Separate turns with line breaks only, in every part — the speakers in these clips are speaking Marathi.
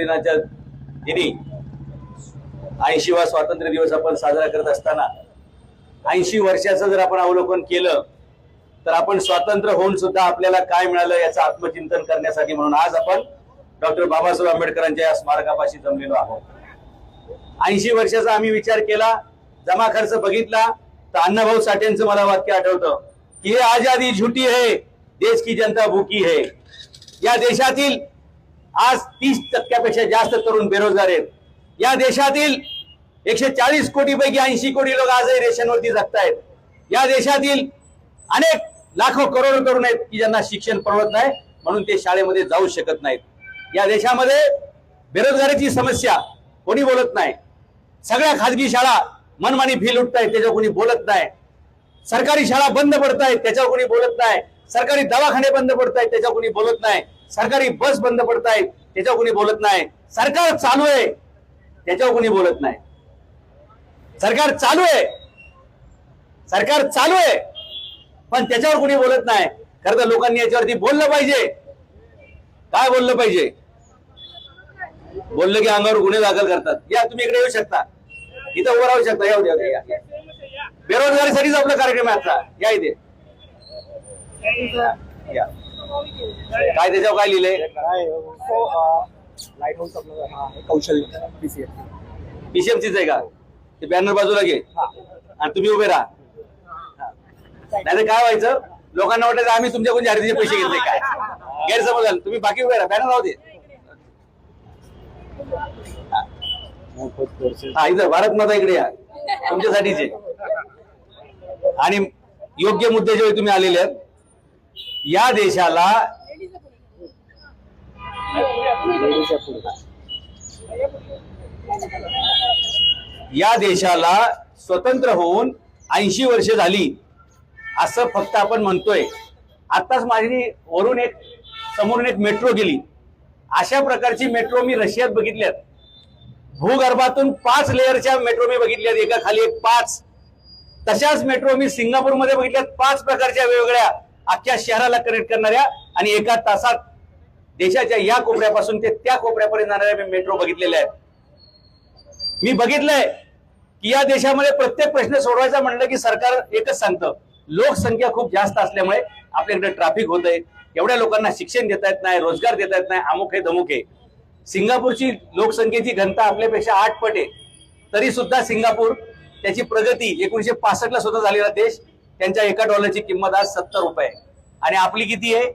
दिनाच्या दिनी 80वा स्वातंत्र्य दिवस आपण साजरा करत असताना 80 वर्षाचं जर आपण अवलोकन केलं तर आपण स्वातंत्र्य होऊन सुद्धा आपल्याला काय मिळालं याचं आत्मचिंतन करण्यासाठी म्हणून आज आपण डॉक्टर बाबासाहेब आंबेडकरांच्या या स्मारकापाशी जमलेलो आहोत। 80 वर्षाचा आम्ही विचार केला, जमा खर्च बघितला तर अण्णाभाऊ साठेंचं मला वाक्य आठवतं की ये आजादी झूठी है, देश की जनता भूकी है। या देशातील आज 30% जास्त तरुण बेरोजगार आहेत। या देशातील 140 कोटी पैकी 80 कोटी लोक आजही रेशनवरती जगतायत। या देशातील अनेक लाखो करोडो तरुण आहेत की ज्यांना शिक्षण परवडत नाही म्हणून ते शाळेमध्ये जाऊ शकत नाहीत। या देशामध्ये बेरोजगारीची समस्या कोणी बोलत नाही। सगळ्या खाजगी शाळा मनमानी फी लुटतायत त्याच्यावर कोणी बोलत नाही। सरकारी शाळा बंद पडतायत त्याच्यावर कोणी बोलत नाही। सरकारी दवाखाने बंद पडतायत त्याच्यावर कोणी बोलत नाही। सरकारी बस बंद पडतायत त्याच्यावर कोणी बोलत नाही। सरकार चालू आहे त्याच्यावर कोणी बोलत नाही। सरकार चालू आहे, सरकार चालू आहे पण त्याच्यावर कोणी बोलत नाही। खरं तर लोकांनी याच्यावरती बोललं पाहिजे। काय बोललं पाहिजे? बोललं की अंगावर गुन्हे दाखल करतात। या तुम्ही इकडे येऊ शकता, इथं उभं राहू शकता। येऊ द्या, या बेरोजगारीसाठीच आपला कार्यक्रम आहे आजचा। या इथे या। काय त्याच्यावर काय लिहिलंय?
लाईट हाऊस कौशल्य
पीसीएमसीच आहे का? ते बॅनर बाजूला घे आणि तुम्ही उभे राहा। नाही काय व्हायचं, लोकांना वाटायचं आम्ही तुमच्याकडून जाहिरातीचे पैसे घेतले। काय गैरसमज झाला। तुम्ही बाकी उभे राहा, बॅनर राहू दे। हा इथं भारत माता इकडे या, तुमच्यासाठीचे आणि योग्य मुद्दे जे तुम्ही आलेले आहेत। या देशाला स्वतंत्र होऊन 80 वर्ष झाली असं फक्त आपण म्हणतोय। आताच माझी वरून एक समोरून एक मेट्रो गेली। अशा प्रकारची मेट्रो मी रशियात बघितल्यात। भूगर्भातून 5 लेअरच्या मेट्रो मी बघितल्यात, एका खाली एक 5। तशाच मेट्रो मी सिंगापूरमध्ये बघितल्यात, 5 प्रकारच्या वेगवेगळ्या अख्ख्या शहराला कनेक्ट करणाऱ्या आणि एका तासात देशाच्या या कोपऱ्यापासून ते त्या कोपऱ्यापर्यंत जाणाऱ्या मी मेट्रो बघितलेल्या आहेत। मी बघितलंय की या देशामध्ये प्रत्येक प्रश्न सोडवायचा म्हणलं की सरकार एकच सांगतं, लोकसंख्या खूप जास्त असल्यामुळे आपल्याकडे ट्रॅफिक होतंय, एवढ्या लोकांना शिक्षण देता येत नाही, रोजगार देता येत नाही, अमुक आहे धमुक आहे। सिंगापूरची लोकसंख्येची घनता आपल्यापेक्षा 8 पट आहे, तरी सुद्धा सिंगापूर त्याची प्रगती 1965 ला सुद्धा झालेला देश, त्यांच्या $1 किंमत आज 70 रुपये आणि आपली किती आहे?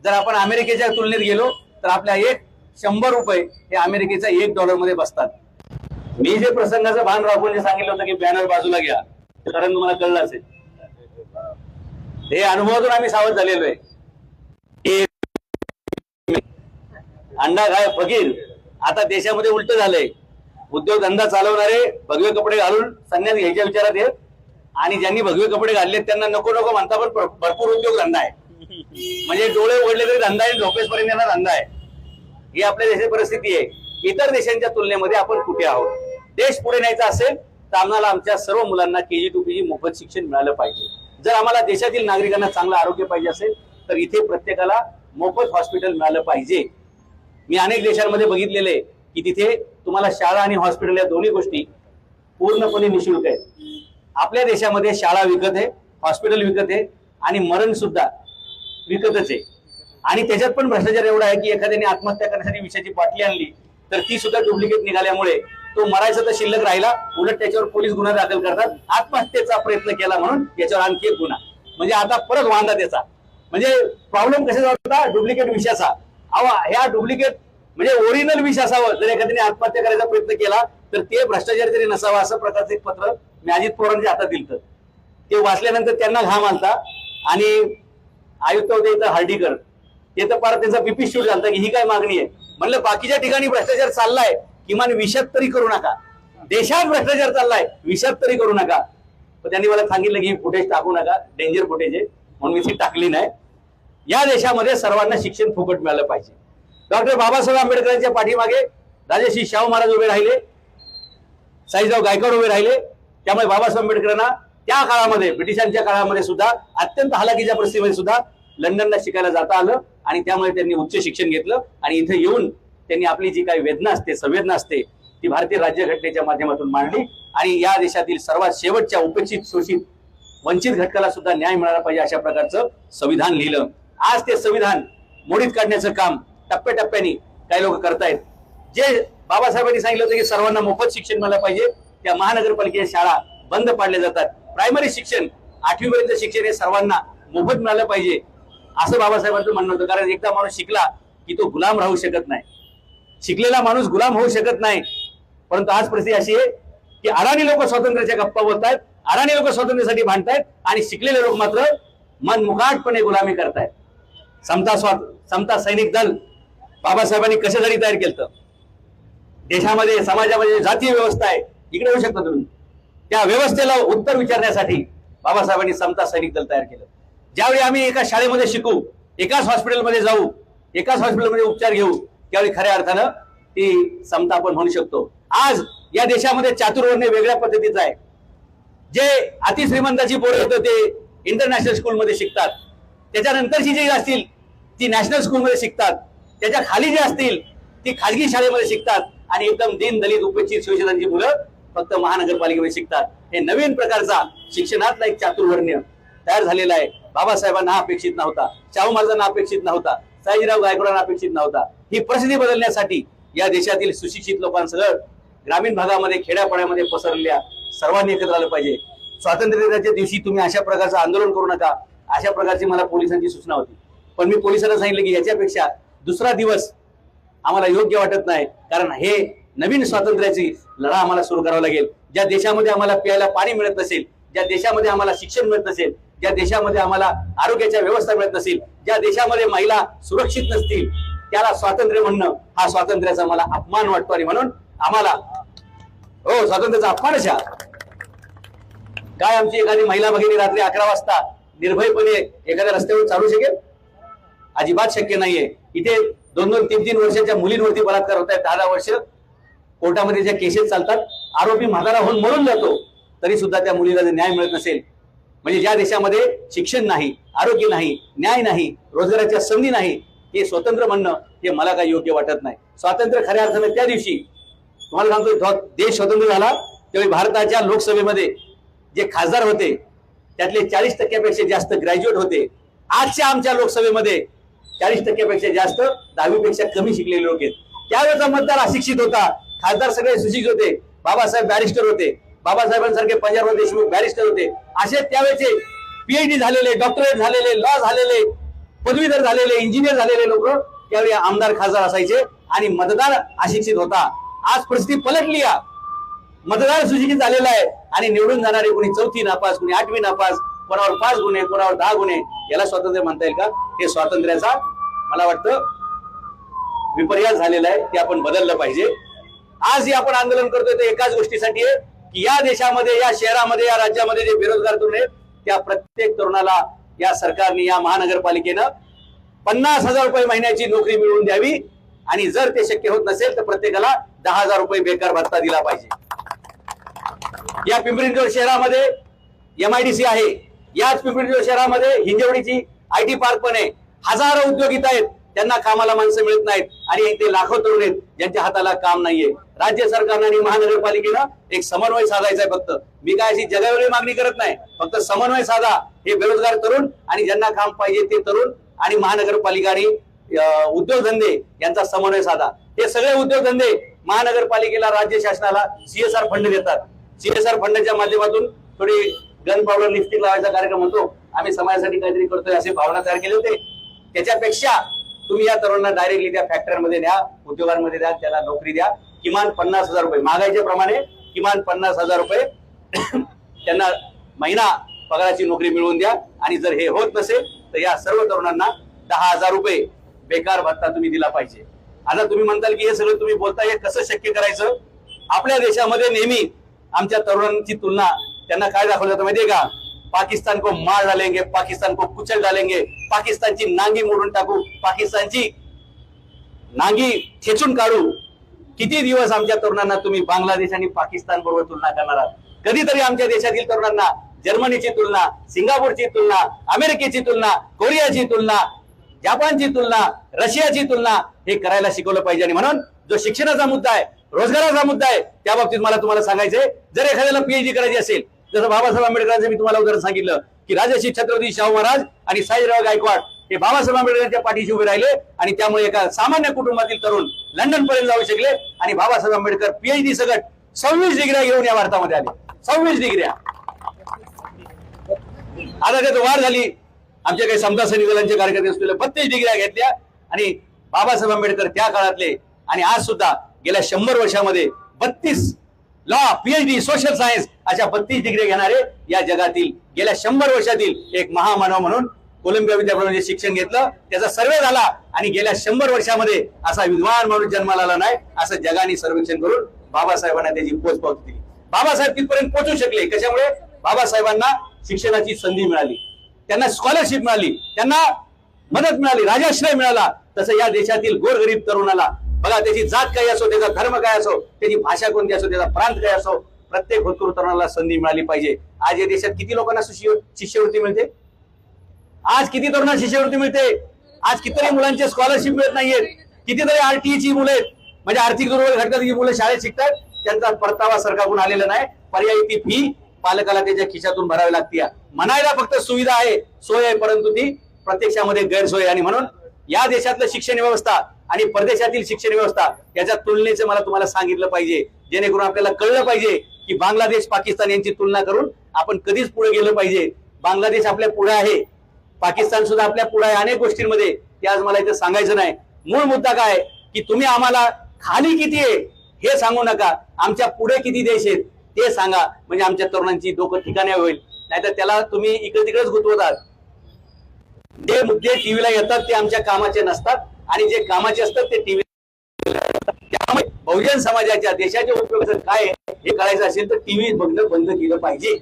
जर आपण अमेरिकेच्या तुलनेत गेलो तर आपल्या 100 रुपये हे अमेरिकेच्या $1 मध्ये बसतात। मी जे प्रसंगाचं भान राखून जे सांगितलं होतं की बॅनर बाजूला घ्या, कारण तुम्हाला कळलं असेल, हे अनुभवातून आम्ही सावध झालेलो आहे। अंडा खाय फकीर आता देशामध्ये उलट झालंय। उद्योगधंदा चालवणारे भगवे कपडे घालून संन्यास घ्यायच्या विचारात आहेत आणि ज्यांनी भगवे कपडे घातले त्यांना नको नको म्हणता, पण भरपूर उद्योगधंदा आहे। म्हणजे डोळे उघडले तरी धंदा आहे, झोपेसपर्यंत यांना धंदा आहे। ही आपल्या देशाची परिस्थिती आहे। इतर देशांच्या तुलनेमध्ये आपण कुठे आहोत? देश पुढे न्यायचा असेल तर आम्हाला आमच्या सर्व मुलांना KG to PG मोफत शिक्षण मिळालं पाहिजे। जर आम्हाला देशातील नागरिकांना चांगलं आरोग्य पाहिजे असेल तर इथे प्रत्येकाला मोफत हॉस्पिटल मिळालं पाहिजे। मी अनेक देशांमध्ये बघितलेले की तिथे तुम्हाला शाळा आणि हॉस्पिटल या दोन्ही गोष्टी पूर्णपणे निशुल्क आहेत। आपल्या देशामध्ये शाळा विकत आहे, हॉस्पिटल विकत आहे आणि मरण सुद्धा विकतच आहे। आणि त्याच्यात पण भ्रष्टाचार एवढा आहे की एखाद्याने आत्महत्या करण्यासाठी विषयाची बाटली आणली तर ती सुद्धा डुप्लिकेट निघाल्यामुळे तो मरायचा तर शिल्लक राहिला, उलट त्याच्यावर पोलीस गुन्हा दाखल करतात। आत्महत्येचा प्रयत्न केला म्हणून याच्यावर आणखी एक गुन्हा, म्हणजे आता परत वांदा त्याचा। म्हणजे प्रॉब्लेम कशाचा होता? डुप्लिकेट विषयाचा। ह्या डुप्लिकेट म्हणजे ओरिजिनल विष असावं, जर एखाद्याने आत्महत्या करायचा प्रयत्न केला तर ते भ्रष्टाचार तरी नसावा असं प्रकारचं एक पत्र मी अजित पवारांच्या हातात दिलं। ते वाचल्यानंतर त्यांना घाम आलता आणि आयुक्त होते इथं हर्डीकर, ते तर पार त्यांचा बीपी शूट झाला की ही काय मागणी आहे। म्हणलं बाकीच्या ठिकाणी भ्रष्टाचार चाललाय, किमान विषात तरी करू नका। देशात भ्रष्टाचार चाललाय, विषात तरी करू नका। पण त्यांनी मला सांगितलं की फुटेज टाकू नका, डेंजर फुटेज आहे, म्हणून मी ती टाकली नाही। या देशामध्ये सर्वांना शिक्षण फुकट मिळालं पाहिजे। डॉक्टर बाबासाहेब आंबेडकरांच्या पाठीमागे राजर्षी शाहू महाराज उभे राहिले, साईजाऊ गायकवाड उभे राहिले। त्यामुळे बाबासाहेब आंबेडकरांना त्या काळामध्ये ब्रिटिशांच्या काळामध्ये सुद्धा अत्यंत हालाकीच्या परिस्थितीमध्ये सुद्धा लंडनला शिकायला जाता आलं आणि त्यामुळे त्यांनी उच्च शिक्षण घेतलं आणि इथे येऊन त्यांनी आपली जी काही वेदना असते, संवेदना असते, ती भारतीय राज्यघटनेच्या माध्यमातून मांडली आणि या देशातील सर्वात शेवटच्या उपेक्षित, शोषित, वंचित घटकाला सुद्धा न्याय मिळाला पाहिजे अशा प्रकारचं संविधान लिहिलं. आज ते संविधान मोडीत काढण्याचं काम टप्प्याटप्प्याने काही लोक करतायत. जे बाबासाहेबांनी सांगितलं होतं की सर्वांना मोफत शिक्षण मिळालं पाहिजे, त्या महानगरपालिकेच्या शाळा बंद पाडल्या जातात. प्रायमरी शिक्षण 8वी पर्यंत शिक्षण हे सर्वांना मोफत मिळालं पाहिजे असं बाबासाहेबांचं म्हणणं होतं. कारण एकदा माणूस शिकला की तो गुलाम राहू शकत नाही. शिकलेला माणूस गुलाम होऊ शकत नाही. परंतु आज परिस्थिती अशी आहे की अडाणी लोक स्वातंत्र्याच्या गप्पा बोलतायत, अडाणी लोक स्वातंत्र्यासाठी भांडतायत आणि शिकलेले लोक मात्र मनमुकाटपणे गुलामी करतायत. समता सैनिक दल बाबासाहेबांनी कशासाठी तयार केलं? देशामध्ये, समाजामध्ये जातीय व्यवस्था आहे, इकडे येऊ शकता तुम्ही, त्या व्यवस्थेला उत्तर विचारण्यासाठी बाबासाहेबांनी समता सैनिक दल तयार केलं. ज्यावेळी आम्ही एका शाळेमध्ये शिकू, एकाच हॉस्पिटलमध्ये जाऊ, एकाच हॉस्पिटलमध्ये उपचार घेऊ, त्यावेळी खऱ्या अर्थानं ती समता आपण म्हणू शकतो. आज या देशामध्ये चातुर्वर्ण्य वेगळ्या पद्धतीचं आहे. जे अतिश्रीमंताची पोरं येतं ते इंटरनॅशनल स्कूलमध्ये शिकतात, त्याच्यानंतरची जी असतील ती नॅशनल स्कूलमध्ये शिकतात, त्याच्या खाली जे असतील ती खाजगी शाळेमध्ये शिकतात आणि एकदम दीन दलित उपेक्षित शोषितांची मुलं फक्त महानगरपालिकेमध्ये शिकतात. हे नवीन प्रकारचा शिक्षणातला एक चातुर्वर्ण्य तयार झालेला आहे. बाबासाहेबांना अपेक्षित नव्हता, शाहू महाराजांना अपेक्षित नव्हता, सयाजीराव गायकवाडांना अपेक्षित नव्हता. ही परिस्थिती बदलण्यासाठी या देशातील सुशिक्षित लोकांसह ग्रामीण भागामध्ये, खेड्यापाड्यामध्ये पसरलेल्या सर्वांनी एकत्र आलं पाहिजे. स्वातंत्र्याच्या दिवशी तुम्ही अशा प्रकारचं आंदोलन करू नका, अशा प्रकारची मला पोलिसांची सूचना होती. पण मी पोलिसांना सांगितलं की याच्यापेक्षा दुसरा दिवस आम्हाला योग्य वाटत नाही, कारण हे नवीन स्वातंत्र्याची लढा आम्हाला सुरू करावा लागेल. ज्या देशामध्ये आम्हाला प्यायला पाणी मिळत नसेल, ज्या देशामध्ये आम्हाला शिक्षण मिळत नसेल, ज्या देशामध्ये आम्हाला आरोग्याच्या व्यवस्था मिळत नसेल, ज्या देशामध्ये महिला सुरक्षित नसतील, त्याला स्वातंत्र्य म्हणणं हा स्वातंत्र्याचा मला अपमान वाटतो. आणि म्हणून आम्हाला स्वातंत्र्याचा अपमानच काय? आमची एखादी महिला भगिनी रात्री 11 वाजता निर्भयपणे एखाद्या रस्त्यावर चालू शकेल? अजिबात शक्य नाहीये. इथे 2-2, 3-3 वर्षाच्या मुलींवरती बलात्कार होत आहेत. 10 वर्ष कोर्टामध्ये ज्या केसेस चालतात, आरोपी म्हातारा होऊन मरून जातो, तरी सुद्धा त्या मुलीला जर न्याय मिळत नसेल, म्हणजे ज्या देशामध्ये शिक्षण नाही, आरोग्य नाही, न्याय नाही, रोजगाराच्या संधी नाही, हे स्वतंत्र म्हणणं हे मला काही योग्य वाटत नाही. स्वातंत्र्य खऱ्या अर्थाने त्या दिवशी, तुम्हाला सांगतो, देश स्वतंत्र झाला त्यावेळी भारताच्या लोकसभेमध्ये जे खासदार होते त्यातले 40% जास्त ग्रॅज्युएट होते. आजच्या आमच्या लोकसभेमध्ये 40% जास्त 10वी कमी शिकलेले लोक आहेत. त्यावेळेचा मतदार अशिक्षित होता, खासदार सगळे सुशिक्षित होते. बाबासाहेब बॅरिस्टर होते, बाबासाहेबांसारखे पंजाबराव देशमुख बॅरिस्टर होते. असे त्यावेळेचे PhD झालेले, डॉक्टरेट झालेले, लॉ झालेले, पदवीधर झालेले, इंजिनियर झालेले लोक त्यावेळी आमदार खासदार असायचे आणि मतदार अशिक्षित होता. आज परिस्थिती पलटली, मतदार सुशिक्षित झालेला आहे आणि निवडून जाणारे कोणी 4थी नापास, कोणी 8वी नापास, कोणावर 5 गुन्हे, कोणावर 10 गुन्हे, याला स्वातंत्र्य म्हणता येईल का? हे स्वातंत्र्याचा मला वाटतं विपर्यास झालेला आहे, ते आपण बदललं पाहिजे. आज हे आपण आंदोलन करतोय ते एकाच गोष्टीसाठी आहे की या देशामध्ये, या शहरामध्ये, या राज्यामध्ये जे बेरोजगार तरुण आहेत त्या प्रत्येक तरुणाला या सरकारने, या महानगरपालिकेनं 50,000 रुपये महिन्याची नोकरी मिळवून द्यावी आणि जर ते शक्य होत नसेल तर प्रत्येकाला 10,000 रुपये बेकार भत्ता दिला पाहिजे. या पिंपरी चिंचवड शहरामध्ये MIDC आहे, याच पिंपरी चिंचवड शहरामध्ये हिंजवडीची IT पार्क पण आहे. हजारो उद्योगिक आहेत, त्यांना कामाला माणसं मिळत नाहीत आणि ते लाखो तरुण आहेत ज्यांच्या हाताला काम नाहीये. राज्य सरकारनं आणि महानगरपालिकेनं एक समन्वय साधायचा आहे. फक्त मी काय अशी जगावेगळी मागणी करत नाही, फक्त समन्वय साधा. हे बेरोजगार तरुण आणि ज्यांना काम पाहिजे ते तरुण आणि महानगरपालिका आणि उद्योगधंदे यांचा समन्वय साधा. हे सगळे उद्योगधंदे महानगरपालिकेला, राज्य शासनाला CSR फंड देतात. CSR फंडाच्या माध्यमातून थोडी गन पावडर, लिपस्टिक लावायचा कार्यक्रम होतो. आम्ही समाजासाठी काहीतरी करतोय असे भावना तयार केले होते. त्याच्यापेक्षा तुम्ही या तरुणांना डायरेक्टली त्या फॅक्टरीमध्ये द्या, उद्योगांमध्ये द्या, त्याला नोकरी द्या. किमान 50,000 रुपये महागाईच्या प्रमाणे किमान 50,000 रुपये त्यांना महिना पगाराची नोकरी मिळवून द्या. आणि जर हे होत नसेल तर या सर्व तरुणांना 10,000 रुपये बेकार भत्ता तुम्ही दिला पाहिजे. आता तुम्ही म्हणताल की हे सगळं तुम्ही बोलताय, हे कसं शक्य करायचं? आपल्या देशामध्ये नेहमी आमच्या तरुणांची तुलना त्यांना काय दाखवलं जातं माहितीये का? पाकिस्तान को मार डालेंगे, पाकिस्तान को कुचल डालेंगे, पाकिस्तानची नांगी मोडून टाकू, पाकिस्तानची नांगी खेचून काढू. किती दिवस आमच्या तरुणांना तुम्ही बांगलादेश आणि पाकिस्तान बरोबर तुलना करणार आहात? कधीतरी आमच्या देशातील तरुणांना जर्मनीची तुलना, सिंगापूरची तुलना, अमेरिकेची तुलना, कोरियाची तुलना, जपानची तुलना, रशियाची तुलना हे करायला शिकवलं पाहिजे. आणि म्हणून जो शिक्षणाचा मुद्दा आहे, रोजगाराचा मुद्दा आहे, त्या बाबतीत मला तुम्हाला सांगायचंय, जर एखाद्याला पीएचडी करायची असेल, जसं बाबासाहेब आंबेडकरांचं मी तुम्हाला उदाहरण सांगितलं की राजर्षी छत्रपती शाहू महाराज आणि साईराव गायकवाड हे बाबासाहेब आंबेडकरांच्या पाठीशी उभे राहिले आणि त्यामुळे एका सामान्य कुटुंबातील तरुण लंडन पर्यंत जाऊ शकले आणि बाबासाहेब आंबेडकर पीएचडी सगट 26 डिग्र्या घेऊन या भारतामध्ये आले. 26 डिग्र्या. आता त्यात वाढ झाली. आमच्या काही समता सैनिक दलांचे कार्यकर्ते असलेले 32 डिग्र्या घेतल्या आणि बाबासाहेब आंबेडकर त्या काळातले आणि आज सुद्धा गेल्या 100 वर्षामध्ये 32 लॉ, पीएचडी, सोशल सायन्स अशा 32 डिग्री घेणारे या जगातील गेल्या 100 वर्षातील एक महामानव म्हणून कोलंबिया विद्यापीठामध्ये शिक्षण घेतलं. त्याचा सर्वे झाला आणि गेल्या 100 वर्षामध्ये असा विद्वान माणूस जन्माला आला नाही असं जगाने सर्वेक्षण करून बाबासाहेबांना त्याची पोच पावती दिली. बाबासाहेब तिथपर्यंत पोहोचू शकले कशामुळे? बाबासाहेबांना शिक्षणाची संधी मिळाली, त्यांना स्कॉलरशिप मिळाली, त्यांना मदत मिळाली, राजाश्रय मिळाला. तसं या देशातील गोरगरीब तरुणाला बघा, त्याची जात काही असो, त्याचा धर्म काय असो, त्याची भाषा कोणती असो, त्याचा प्रांत काय असो, प्रत्येक होतकरू तरुणाला संधी मिळाली पाहिजे. आज या देशात किती लोकांना शिष्यवृत्ती मिळते? आज किती तरुणांना शिष्यवृत्ती मिळते? आज कितीतरी मुलांचे स्कॉलरशिप मिळत नाहीयेत. कितीतरी आरटीईची मुले म्हणजे आर्थिक दुर्बल घटकाची मुलं शाळेत शिकतात, त्यांचा परतावा सरकारकडून आलेला नाही. पर्यायी ती फी पालकाला त्याच्या खिशातून भरावी लागते. म्हणायला फक्त सुविधा आहे, सोय आहे, परंतु ती प्रत्यक्षामध्ये गैरसोय. आणि म्हणून या देशातलं शिक्षण व्यवस्था आणि परदेशातील शिक्षण व्यवस्था याच्या तुलनेचं मला तुम्हाला सांगितलं पाहिजे, जेणेकरून आपल्याला कळलं पाहिजे की बांगलादेश, पाकिस्तान यांची तुलना करून आपण कधीच पुढे गेलं पाहिजे. बांगलादेश आपल्या पुढे आहे, पाकिस्तान सुद्धा आपल्या पुढे आहे अनेक गोष्टींमध्ये. ते आज मला इथे सांगायचं नाही. मूळ मुद्दा काय की तुम्ही आम्हाला खाली किती आहे हे सांगू नका, आमच्या पुढे किती देश आहेत ते सांगा, म्हणजे आमच्या तरुणांची डोकं ठिकाणी होईल. नाहीतर त्याला तुम्ही इकडे तिकडेच गुंतवतात. जे मुद्दे टीव्हीला येतात ते आमच्या कामाचे नसतात आणि जे कामाचे असतात ते टीव्ही. त्यामुळे बहुजन समाजाच्या देशाच्या उपयोगाचं काय हे कळायचं असेल तर टीव्ही बघणं बंद केलं पाहिजे.